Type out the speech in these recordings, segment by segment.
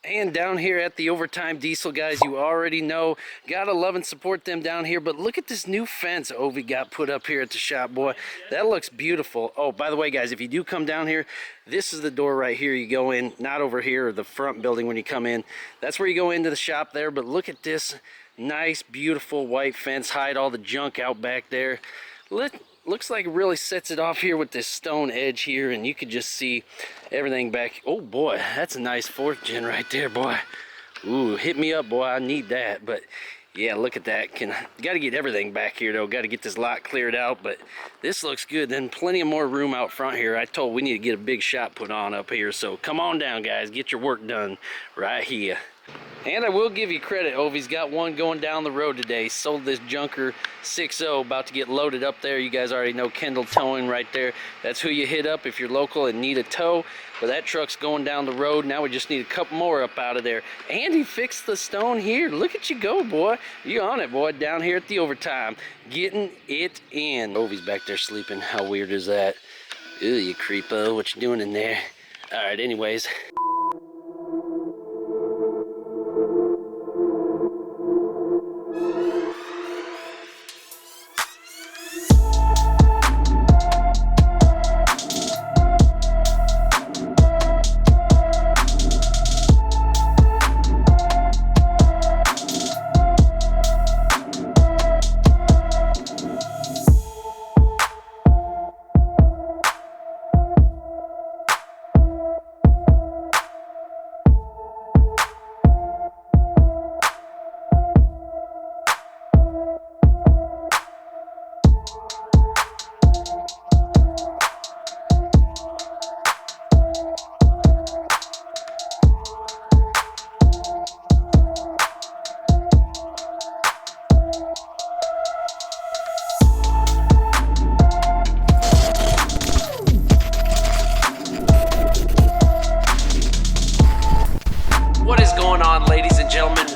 And down here at the Overtime Diesel, guys, you already know, gotta love and support them down here. But look at this new fence Ovi got put up here at the shop, boy. That looks beautiful. Oh, by the way, guys, if you do come down here, this is the door right here. You go in, not over here, or the front building when you come in. That's where you go into the shop there. But look at this nice, beautiful white fence. Hide all the junk out back there. Looks like it really sets it off here with this stone edge here, and you could just see everything back. Oh boy, that's a nice 4th gen right there, boy. Ooh, hit me up, boy. I need that. But yeah, look at that. Got to get everything back here though. Got to get this lot cleared out. But this looks good. Then plenty of more room out front here. I told we need to get a big shop put on up here. So come on down, guys. Get your work done right here. And I will give you credit, Ovi's got one going down the road today. Sold this Junker 6.0, about to get loaded up there. You guys already know Kendall Towing right there. That's who you hit up if you're local and need a tow. But that truck's going down the road. Now we just need a couple more up out of there. And he fixed the stone here. Look at you go, boy. You on it, boy, down here at the Overtime. Getting it in. Ovi's back there sleeping. How weird is that? Ew, you creepo. What you doing in there? All right, anyways.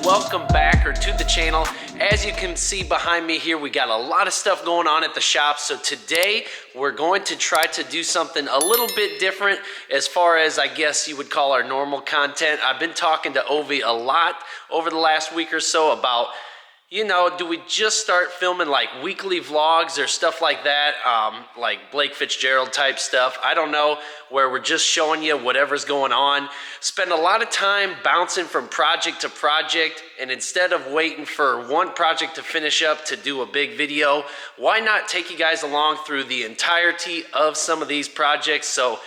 Welcome back to the channel. As you can see behind me here, we got a lot of stuff going on at the shop. So today we're going to try to do something a little bit different as far as I guess you would call our normal content. I've been talking to Ovi a lot over the last week or so about, you know, do we just start filming like weekly vlogs or stuff like that, like Blake Fitzgerald type stuff? I don't know, where we're just showing you whatever's going on. Spend a lot of time bouncing from project to project, and instead of waiting for one project to finish up to do a big video, why not take you guys along through the entirety of some of these projects? So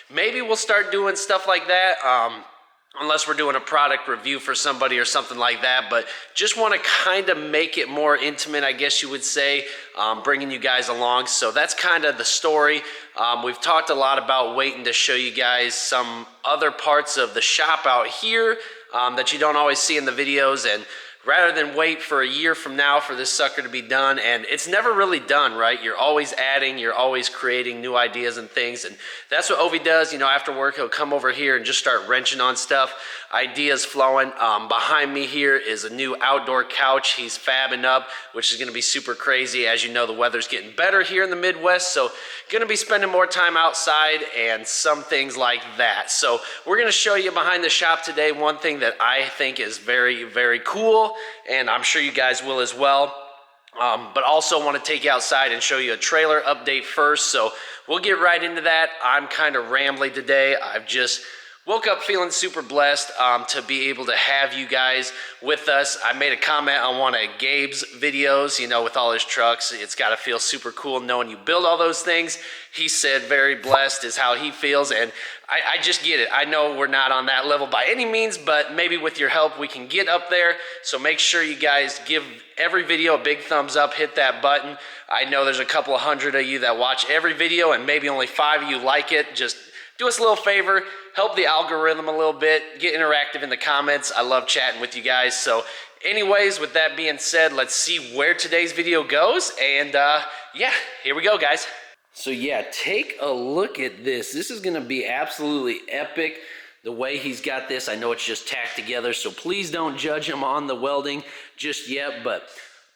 maybe we'll start doing stuff like that. Unless we're doing a product review for somebody or something like that, but just want to kind of make it more intimate, I guess you would say, bringing you guys along. So that's kind of the story. We've talked a lot about waiting to show you guys some other parts of the shop out here that you don't always see in the videos, and rather than wait for a year from now for this sucker to be done, and it's never really done, right? You're always adding, you're always creating new ideas and things, and that's what Ovi does. You know, after work, he'll come over here and just start wrenching on stuff, ideas flowing. Behind me here is a new outdoor couch he's fabbing up, which is gonna be super crazy. As you know, the weather's getting better here in the Midwest, so gonna be spending more time outside and some things like that. So we're gonna show you behind the shop today one thing that I think is very, very cool, and I'm sure you guys will as well. But also want to take you outside and show you a trailer update first. So we'll get right into that. I'm kind of rambly today. I've just woke up feeling super blessed to be able to have you guys with us. I made a comment on one of Gabe's videos, you know, with all his trucks. It's got to feel super cool knowing you build all those things. He said very blessed is how he feels, and I just get it. I know we're not on that level by any means, but maybe with your help we can get up there. So make sure you guys give every video a big thumbs up, hit that button. I know there's a couple of hundred of you that watch every video and maybe only 5 of you like it. Just do us a little favor, help the algorithm a little bit, get interactive in the comments. I love chatting with you guys. So anyways, with that being said, let's see where today's video goes. And yeah, here we go, guys. So yeah, take a look at this. This is gonna be absolutely epic. The way he's got this, I know it's just tacked together, so please don't judge him on the welding just yet, but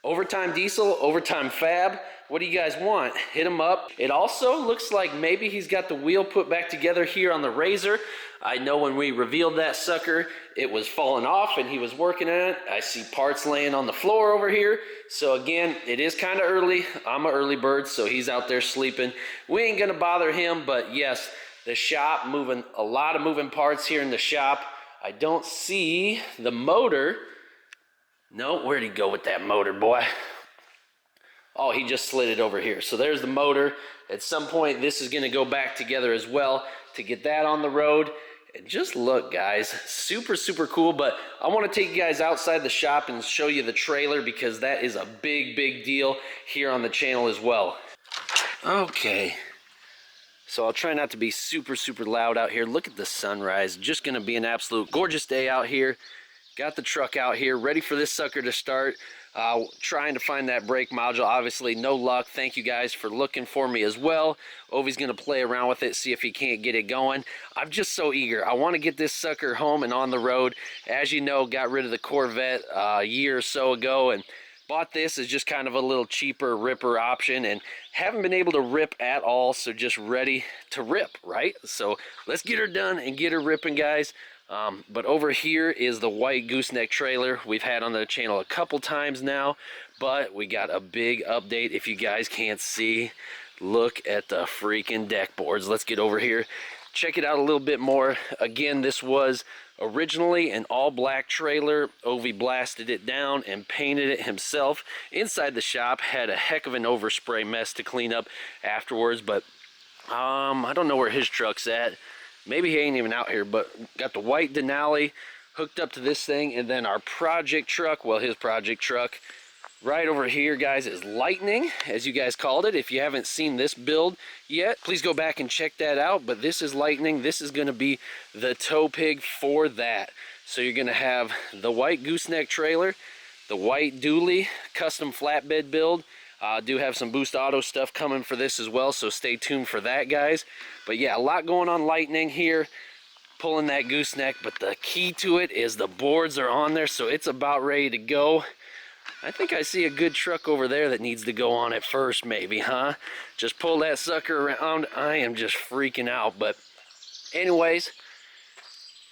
Overtime Diesel, Overtime Fab. What do you guys want? Hit him up. It also looks like maybe he's got the wheel put back together here on the Razor. I know when we revealed that sucker, it was falling off and he was working on it. I see parts laying on the floor over here. So again, it is kind of early. I'm an early bird, so he's out there sleeping. We ain't gonna bother him, but yes, the shop moving, a lot of moving parts here in the shop. I don't see the motor. No, where'd he go with that motor, boy? Oh, he just slid it over here. So there's the motor. At some point, this is gonna go back together as well to get that on the road. And just look, guys, super, super cool. But I wanna take you guys outside the shop and show you the trailer because that is a big, big deal here on the channel as well. Okay. So I'll try not to be super, super loud out here. Look at the sunrise. Just gonna be an absolute gorgeous day out here. Got the truck out here, ready for this sucker to start. Trying to find that brake module. Obviously, no luck. Thank you guys for looking for me as well. Ovi's going to play around with it, see if he can't get it going. I'm just so eager. I want to get this sucker home and on the road. As you know, got rid of the Corvette a year or so ago and bought this as just kind of a little cheaper ripper option and haven't been able to rip at all, so just ready to rip, right? So let's get her done and get her ripping, guys. But over here is the white gooseneck trailer we've had on the channel a couple times now, but we got a big update. If you guys can't see, look at the freaking deck boards. Let's get over here, check it out a little bit more. Again, this was originally an all black trailer. Ovi blasted it down and painted it himself inside the shop. Had a heck of an overspray mess to clean up afterwards, but I don't know where his truck's at. Maybe he ain't even out here, but got the white Denali hooked up to this thing, and then our project truck, well, his project truck, right over here, guys, is Lightning, as you guys called it. If you haven't seen this build yet, please go back and check that out, but this is Lightning. This is going to be the tow pig for that. So you're going to have the white gooseneck trailer, the white dually custom flatbed build. Do have some Boost Auto stuff coming for this as well, so stay tuned for that, guys. But yeah, a lot going on Lightning here, pulling that gooseneck, but the key to it is the boards are on there, so it's about ready to go. I think I see a good truck over there that needs to go on it first, maybe, huh? Just pull that sucker around. I am just freaking out, but anyways,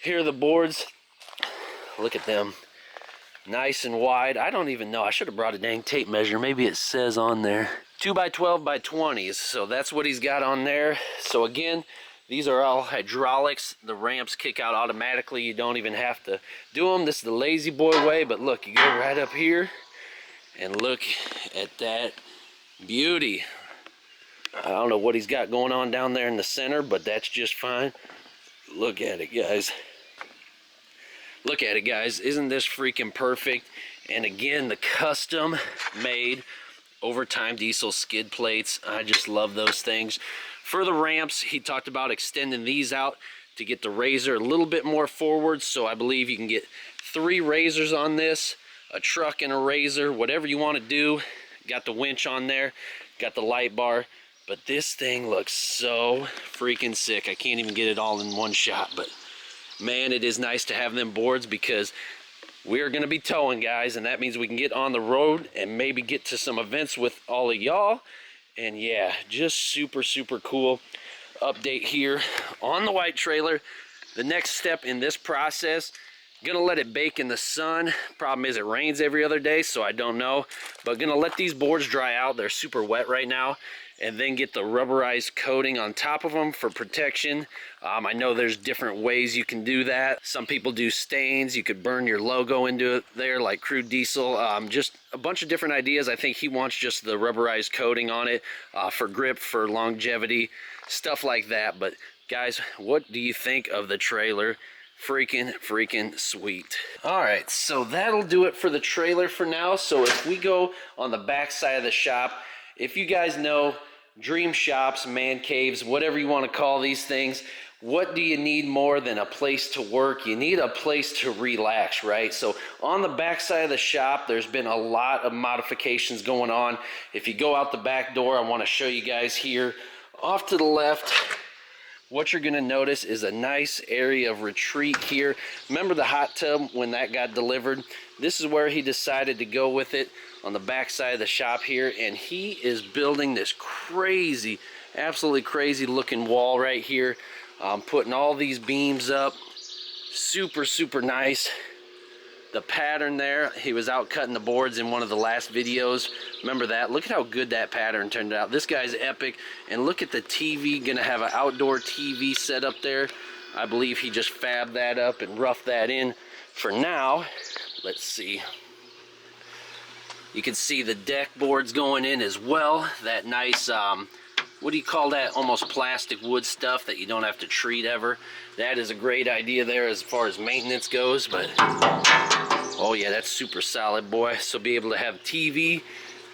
here are the boards. Look at them. Nice and wide. I don't even know. I should have brought a dang tape measure. Maybe it says on there 2x12 by 20s. So that's what he's got on there. So again, these are all hydraulics. The ramps kick out automatically. You don't even have to do them. This is the lazy boy way. But look, you go right up here and look at that beauty. I don't know what he's got going on down there in the center, but that's just fine. Look at it, guys. Look at it, guys. Isn't this freaking perfect? And again, the custom made Overtime Diesel skid plates. I just love those things. For the ramps, he talked about extending these out to get the Razor a little bit more forward. So I believe you can get 3 Razors on this, a truck and a Razor, whatever you want to do. Got the winch on there, got the light bar. But this thing looks so freaking sick. I can't even get it all in one shot, but man, it is nice to have them boards because we are going to be towing, guys, and that means we can get on the road and maybe get to some events with all of y'all. And yeah, just super, super cool update here on the white trailer. The next step in this process, gonna let it bake in the sun. Problem is it rains every other day, so I don't know, but gonna let these boards dry out. They're super wet right now, and then get the rubberized coating on top of them for protection. I know there's different ways you can do that. Some people do stains. You could burn your logo into it there like Crude Diesel. Just a bunch of different ideas. I think he wants just the rubberized coating on it for grip, for longevity, stuff like that. But guys, what do you think of the trailer? Freaking sweet. All right, so that'll do it for the trailer for now. So if we go on the back side of the shop, if you guys know dream shops, man caves, whatever you want to call these things, what do you need more than a place to work? You need a place to relax, right? So on the back side of the shop, there's been a lot of modifications going on. If you go out the back door, I want to show you guys here. Off to the left, what you're gonna notice is a nice area of retreat here. Remember the hot tub when that got delivered? This is where he decided to go with it, on the back side of the shop here, and he is building this crazy, absolutely crazy looking wall right here. Putting all these beams up, super nice. The pattern there, he was out cutting the boards in one of the last videos. Remember that? Look at how good that pattern turned out. This guy's epic. And look at the TV, gonna have an outdoor TV set up there. I believe he just fabbed that up and roughed that in. For now, let's see. You can see the deck boards going in as well. That nice, what do you call that? Almost plastic wood stuff that you don't have to treat ever. That is a great idea there as far as maintenance goes, but oh yeah, that's super solid, boy. So be able to have TV,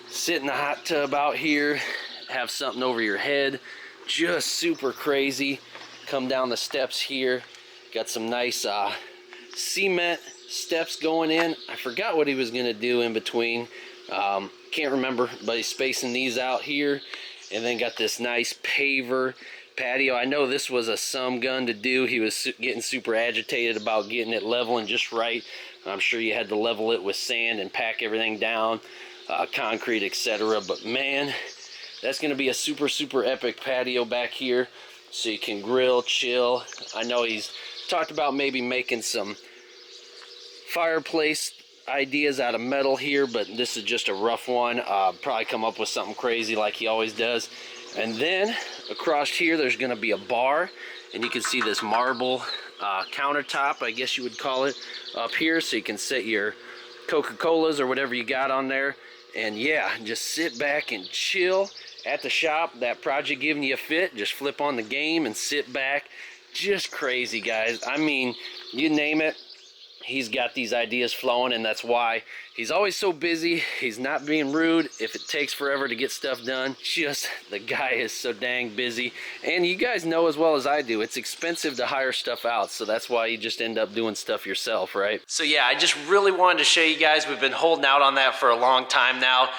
sit in the hot tub out here, have something over your head, just super crazy. Come down the steps here, got some nice cement steps going in. I forgot what he was gonna do in between. Can't remember, but he's spacing these out here. And then got this nice paver patio. I know this was a some gun to do. He was getting super agitated about getting it level and just right. I'm sure you had to level it with sand and pack everything down, concrete, etc. But man, that's going to be a super epic patio back here, so you can grill, chill. I know he's talked about maybe making some fireplace ideas out of metal here, but this is just a rough one. Probably come up with something crazy like he always does. And then across here there's going to be a bar, and you can see this marble countertop, I guess you would call it, up here, so you can set your Coca-Colas or whatever you got on there. And yeah, just sit back and chill at the shop. That project giving you a fit, just flip on the game and sit back. Just crazy, guys. I mean, you name it, he's got these ideas flowing, and that's why he's always so busy. He's not being rude if it takes forever to get stuff done. Just, the guy is so dang busy. And you guys know as well as I do, it's expensive to hire stuff out, so that's why you just end up doing stuff yourself, right? So yeah, I just really wanted to show you guys. We've been holding out on that for a long time now,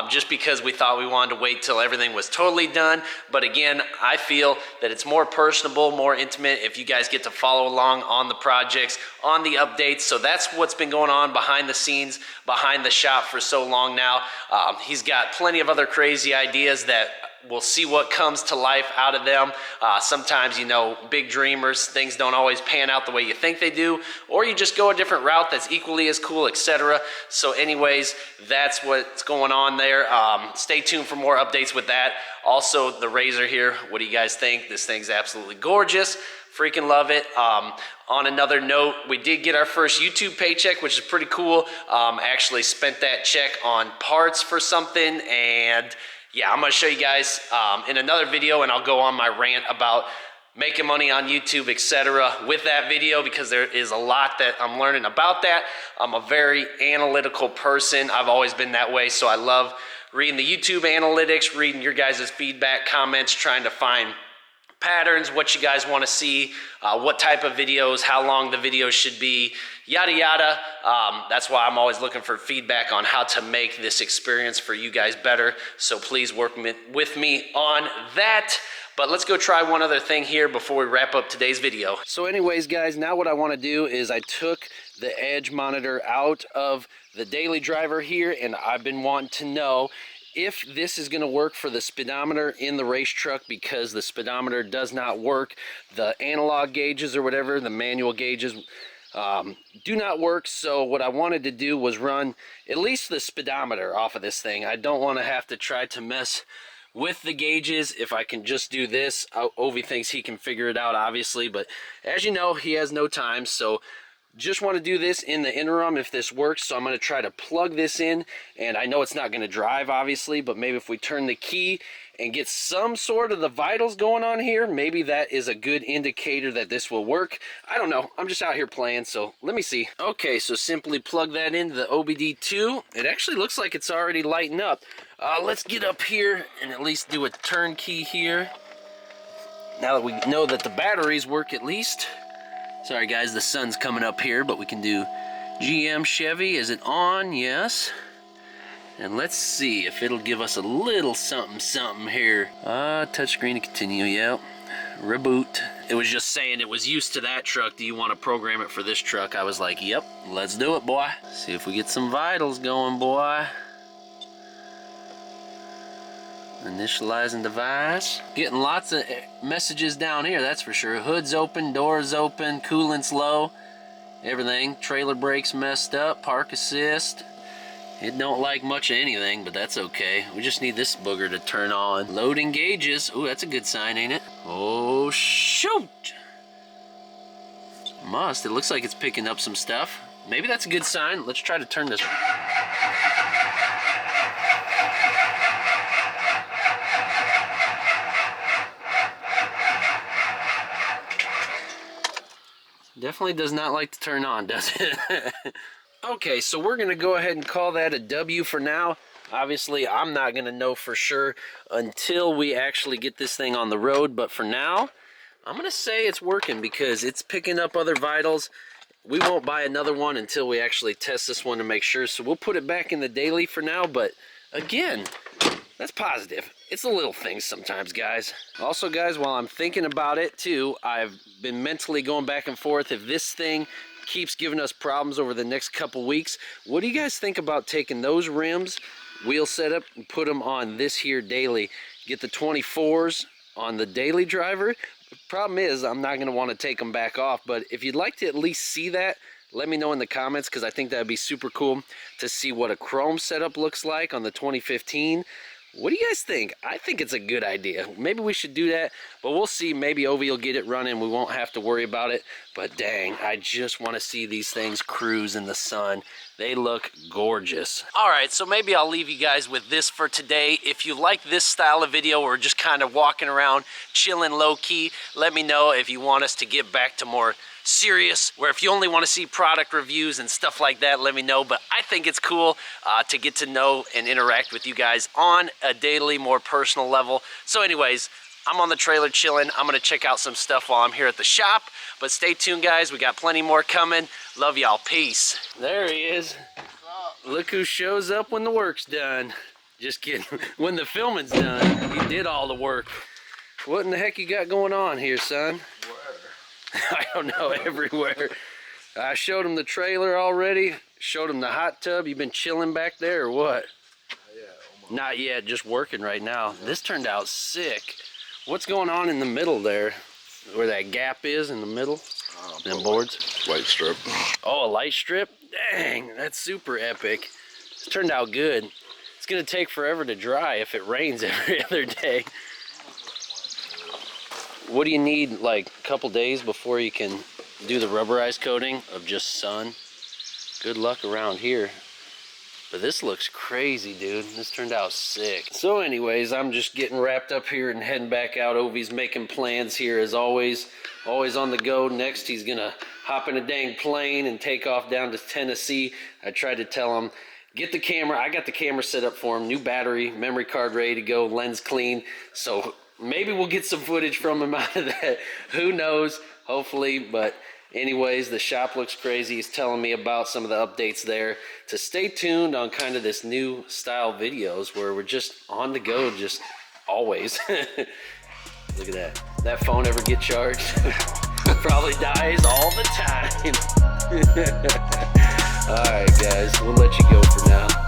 just because we thought we wanted to wait till everything was totally done. But again, I feel that it's more personable, more intimate if you guys get to follow along on the projects, on the updates. So that's what's been going on behind the scenes, behind the shop for so long now. He's got plenty of other crazy ideas that we'll see what comes to life out of them. Sometimes, you know, big dreamers, things don't always pan out the way you think they do, or you just go a different route that's equally as cool, etc. So anyways, that's what's going on there. Stay tuned for more updates with that. Also, the razor here, what do you guys think? This thing's absolutely gorgeous. Freaking love it. On another note, we did get our first YouTube paycheck, which is pretty cool. Actually spent that check on parts for something, and yeah, I'm gonna show you guys in another video, and I'll go on my rant about making money on YouTube, etc. with that video, because there is a lot that I'm learning about that. I'm a very analytical person. I've always been that way, so I love reading the YouTube analytics, reading your guys' feedback, comments, trying to find patterns, what you guys want to see, what type of videos, how long the videos should be, yada yada. That's why I'm always looking for feedback on how to make this experience for you guys better. So please work with me on that. But let's go try one other thing here before we wrap up today's video. So anyways, guys, now what I want to do is I took the edge monitor out of the daily driver here, and I've been wanting to know if this is going to work for the speedometer in the race truck, because the speedometer does not work. The analog gauges or whatever, the manual gauges, do not work. So what I wanted to do was run at least the speedometer off of this thing. I don't want to have to try to mess with the gauges if I can just do this. Ovi thinks he can figure it out, obviously, but as you know, he has no time. So just want to do this in the interim if this works. So I'm going to try to plug this in, and I know it's not going to drive, obviously, but maybe if we turn the key and get some sort of the vitals going on here, maybe that is a good indicator that this will work. I don't know. I'm just out here playing, so let me see. Okay, so simply plug that into the OBD2. It actually looks like it's already lighting up. Let's get up here and at least do a turnkey here. Now that we know that the batteries work at least. Sorry guys, the sun's coming up here, but we can do GM Chevy. Is it on? Yes. And let's see if it'll give us a little something here. Touchscreen to continue, yeah. Reboot. It was just saying it was used to that truck. Do you want to program it for this truck? I was like, yep, let's do it, boy. See if we get some vitals going, boy. Initializing device. Getting lots of messages down here, that's for sure. Hood's open, doors open, coolant's low, everything. Trailer brakes messed up, park assist. It don't like much of anything, but that's okay. We just need this booger to turn on. Loading gauges. Ooh, that's a good sign, ain't it? Oh, shoot! It looks like it's picking up some stuff. Maybe that's a good sign. Let's try to turn this. Definitely does not like to turn on, does it? Okay, so we're gonna go ahead and call that a W for now. Obviously, I'm not gonna know for sure until we actually get this thing on the road, but for now, I'm gonna say it's working because it's picking up other vitals. We won't buy another one until we actually test this one to make sure, so we'll put it back in the daily for now, but again, that's positive. It's the little things sometimes, guys. Also, guys, while I'm thinking about it too, I've been mentally going back and forth. If this thing keeps giving us problems over the next couple weeks, what do you guys think about taking those rims, wheel setup, and put them on this here daily? Get the 24s on the daily driver. The problem is I'm not going to want to take them back off, but if you'd like to at least see that, let me know in the comments, because I think that'd be super cool to see what a chrome setup looks like on the 2015. What do you guys think? I think it's a good idea. Maybe we should do that, but we'll see. Maybe Ovi will get it running. We won't have to worry about it. But dang, I just want to see these things cruise in the sun. They look gorgeous. All right, so maybe I'll leave you guys with this for today. If you like this style of video or just kind of walking around, chilling low-key, let me know if you want us to get back to more serious, where if you only want to see product reviews and stuff like that, let me know. But I think it's cool to get to know and interact with you guys on a daily, more personal level. So anyways, I'm on the trailer chilling. I'm gonna check out some stuff while I'm here at the shop, but stay tuned, guys. We got plenty more coming. Love y'all. Peace. There he is. Look who shows up when the work's done. Just kidding. When the filming's done, he did all the work. What in the heck you got going on here, son? I don't know, everywhere. I showed him the trailer already, showed him the hot tub. You been chilling back there or what? Yeah, not yet, just working right now. Yeah. This turned out sick. What's going on in the middle there? Where that gap is in the middle? Them boards? Light strip. Oh, a light strip? Dang, that's super epic. It's turned out good. It's gonna take forever to dry if it rains every other day. What do you need, like a couple days before you can do the rubberized coating of just sun? Good luck around here. But this looks crazy, dude. This turned out sick. So anyways, I'm just getting wrapped up here and heading back out. Ovi's making plans here as always. Always on the go. Next, he's gonna hop in a dang plane and take off down to Tennessee. I tried to tell him, get the camera. I got the camera set up for him. New battery, memory card ready to go, lens clean. So maybe we'll get some footage from him out of that. Who knows? Hopefully. But anyways, the shop looks crazy. He's telling me about some of the updates there. To stay tuned on kind of this new style videos where we're just on the go, just always. Look at that. That phone ever get charged? Probably dies all the time. All right, guys. We'll let you go for now.